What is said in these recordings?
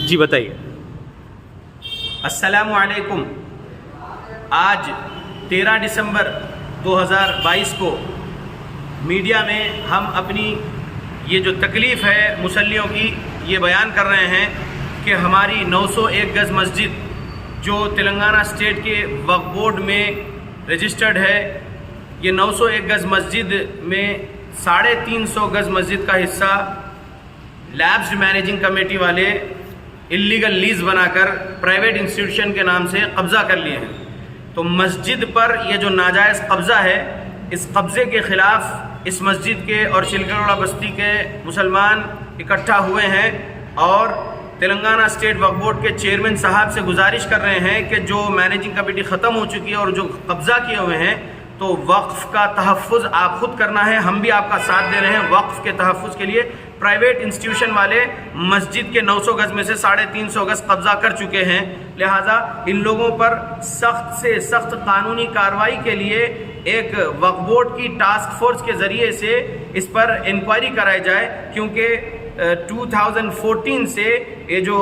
जी बताइए। अस्सलामु अलैकुम। आज 13 दिसंबर 2022 को मीडिया में हम अपनी ये जो तकलीफ़ है मुसल्लियों की ये बयान कर रहे हैं कि हमारी 901 गज़ मस्जिद जो तेलंगाना स्टेट के वक्फ बोर्ड में रजिस्टर्ड है, ये 901 गज़ मस्जिद में 350 गज़ मस्जिद का हिस्सा लैब्स मैनेजिंग कमेटी वाले इल्लीगल लीज बनाकर प्राइवेट इंस्टीट्यूशन के नाम से कब्ज़ा कर लिए हैं। तो मस्जिद पर ये जो नाजायज़ कब्ज़ा है, इस कब्ज़े के ख़िलाफ़ इस मस्जिद के और चिलकलवाड़ा बस्ती के मुसलमान इकट्ठा हुए हैं और तेलंगाना स्टेट वक्फ बोर्ड के चेयरमैन साहब से गुजारिश कर रहे हैं कि जो मैनेजिंग कमेटी ख़त्म हो चुकी है और जो कब्ज़ा किए हुए हैं, तो वक्फ़ का तहफ़्फ़ुज़ आप खुद करना है, हम भी आपका साथ दे रहे हैं। वक्फ़ के तहफ़्फ़ुज़ के लिए प्राइवेट इंस्टीट्यूशन वाले मस्जिद के 900 गज़ में से 350 गज़ कब्ज़ा कर चुके हैं। लिहाजा इन लोगों पर सख्त से सख्त कानूनी कार्रवाई के लिए एक वक्फ बोर्ड की टास्क फोर्स के ज़रिए से इस पर इंक्वायरी कराई जाए, क्योंकि 2014 से ये जो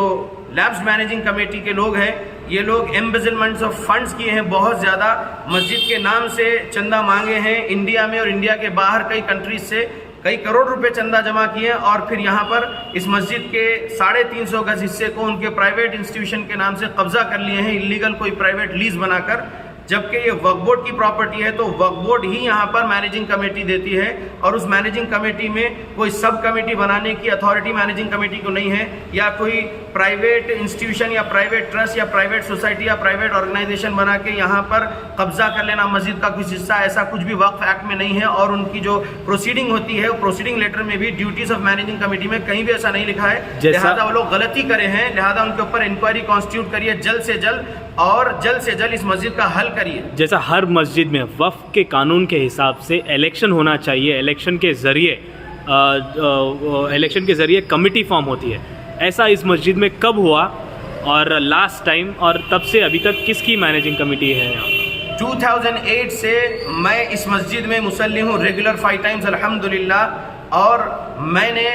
लैब्स मैनेजिंग कमेटी के लोग हैं, ये लोग एम्बेजलमेंट्स ऑफ फंड्स किए हैं, बहुत ज़्यादा मस्जिद के नाम से चंदा मांगे हैं। इंडिया में और इंडिया के बाहर कई कंट्रीज से कई करोड़ रुपए चंदा जमा किए और फिर यहाँ पर इस मस्जिद के 350 गज़ हिस्से को उनके प्राइवेट इंस्टीट्यूशन के नाम से कब्जा कर लिए हैं, इलीगल कोई प्राइवेट लीज बनाकर, जबकि ये वक्फ बोर्ड की प्रॉपर्टी है। तो वक्फ बोर्ड ही यहाँ पर मैनेजिंग कमेटी देती है और उस मैनेजिंग कमेटी में कोई सब कमेटी बनाने की अथॉरिटी मैनेजिंग कमेटी को नहीं है, या कोई प्राइवेट इंस्टीट्यूशन या प्राइवेट ट्रस्ट या प्राइवेट सोसाइटी या प्राइवेट ऑर्गेनाइजेशन बना के यहाँ पर कब्जा कर लेना मस्जिद का कुछ हिस्सा, ऐसा कुछ भी वक्फ एक्ट में नहीं है। और उनकी जो प्रोसीडिंग होती है, वो प्रोसीडिंग लेटर में भी ड्यूटीज ऑफ मैनेजिंग कमेटी में कहीं भी ऐसा नहीं लिखा है। लिहाजा वो लोग गलती करे हैं, लिहाजा उनके ऊपर इंक्वायरी कॉन्स्टिट्यूट करिए जल्द से जल्द और जल्द से जल्द इस मस्जिद का हल करिए। जैसा हर मस्जिद में वक्फ के कानून के हिसाब से इलेक्शन होना चाहिए, इलेक्शन के ज़रिए कमेटी फॉर्म होती है, ऐसा इस मस्जिद में कब हुआ और लास्ट टाइम, और तब से अभी तक किसकी मैनेजिंग कमेटी है यहाँ? 2008 से मैं इस मस्जिद में मुसल्ली हूँ रेगुलर 5 टाइम्स अल्हम्दुलिल्लाह, और मैंने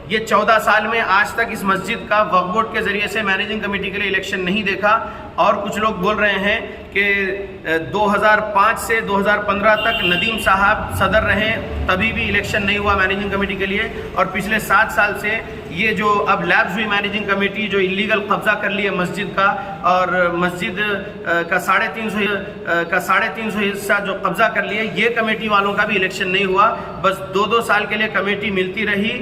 ये 14 साल में आज तक इस मस्जिद का वक्फ बोर्ड के ज़रिए से मैनेजिंग कमेटी के लिए इलेक्शन नहीं देखा। और कुछ लोग बोल रहे हैं कि 2005 से 2015 तक नदीम साहब सदर रहे, तभी भी इलेक्शन नहीं हुआ मैनेजिंग कमेटी के लिए। और पिछले 7 साल से ये जो अब लैब्स हुई मैनेजिंग कमेटी जो इलीगल कब्जा कर ली है मस्जिद का, और मस्जिद का 350 हिस्सा जो कब्जा कर लिए, ये कमेटी वालों का भी इलेक्शन नहीं हुआ। बस 2-2 साल के लिए कमेटी मिलती रही,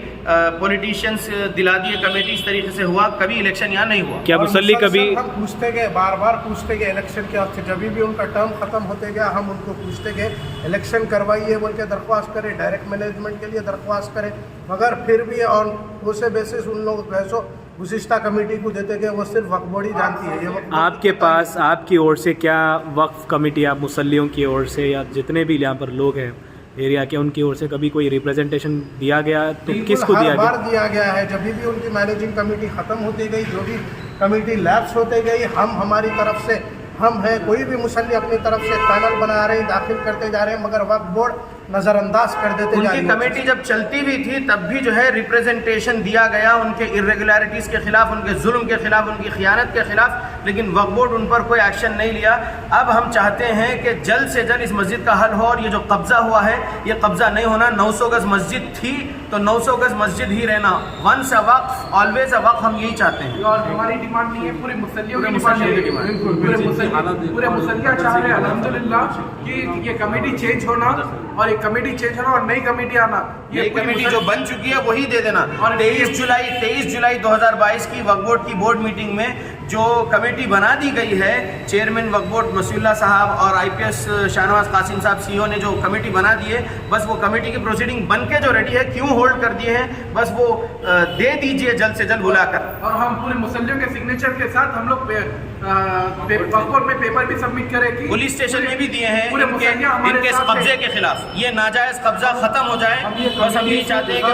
पॉलिटिशियंस दिला दिए कमेटी, इस तरीके से हुआ, कभी इलेक्शन यहाँ नहीं हुआ। क्या मुसल्ली कभी पूछते गए, बार पूछते गए इलेक्शन के वक्त, जब भी उनका टर्म खत्म होते गया हम उनको पूछते गए इलेक्शन करवाइए बोल के दरख्वास्त करें, डायरेक्ट मैनेजमेंट के लिए दरख्वास्त करें, मगर फिर भी और उसे बेसिस उन लोग पैसों गुज़िश्ता कमेटी को देते गए, वो सिर्फ वक्फ बोर्ड ही जानती है। ये आपके पास आपकी ओर से क्या वक्फ कमेटी, आप मुसल्लियों की ओर से या जितने भी यहाँ पर लोग हैं एरिया के, उनकी ओर से कभी कोई रिप्रेजेंटेशन दिया गया? तो किसको दिया गया? दिया गया है। जब भी उनकी मैनेजिंग कमेटी ख़त्म होती गई, जो भी कमेटी लैप्स होते गई, हम हमारी तरफ से हम हैं, कोई भी मुसल्ली अपनी तरफ से पैनल बना रहे हैं, दाखिल करते जा रहे हैं, मगर वक्फ बोर्ड नज़रअंदाज कर देते जा रही है। उनकी कमेटी जब चलती भी थी तब भी जो है रिप्रेजेंटेशन दिया गया उनके इर्रेगुलरिटीज़ के खिलाफ, उनके जुल्म के खिलाफ, उनकी खियानत के खिलाफ, लेकिन वक्फ बोर्ड उन पर कोई एक्शन नहीं लिया। अब हम चाहते हैं कि जल्द से जल्द इस मस्जिद का हल हो, और ये जो कब्ज़ा हुआ है ये कब्ज़ा नहीं होना। 900 गज़ मस्जिद थी तो 900 गज़ मस्जिद ही रहना, once a Waqf always a वक्फ, हम यही चाहते हैं। और हमारी डिमांड नहीं है, पूरे मुसल्लियों की डिमांड, पूरे मुसल्लियाँ चाह रहे हैं अल्हम्दुलिल्लाह कि ये कमेटी चेंज होना, और एक कमेटी चेंज होना और नई कमेटी आना। ये कमेटी जो बन चुकी है वही दे देना। और 23 जुलाई 2022 की वक्फ बोर्ड की बोर्ड मीटिंग में जो कमेटी बना दी गई है, चेयरमैन वक्फ बोर्ड मसीउल्लाह साहब और IPS शाहनवाज कासिम साहब CEO ने जो कमेटी बना दी है, बस वो कमेटी की प्रोसीडिंग बन के जो रेडी है, क्यों होल्ड कर दिए हैं, बस वो दे दीजिए जल्द से जल्द बुलाकर। और हम पूरे मुसल्लियों के सिग्नेचर के साथ हम लोग वक्फ बोर्ड में पेपर भी सबमिट करें, पुलिस स्टेशन में भी दिए हैं इनके कब्जे के खिलाफ। ये नाजायज कब्जा खत्म हो जाए, बस हम यही चाहते हैं कि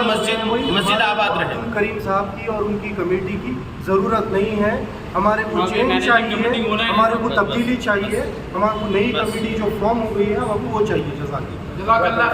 मस्जिद आबाद रहे। करीम साहब की और उनकी कमेटी की ज़रूरत नहीं है, हमारे को चेंज चाहिए, हमारे को तब्दीली चाहिए, हमारे को नई कमेटी जो फॉर्म हो गई है वो चाहिए। जज़ाकल्लाह।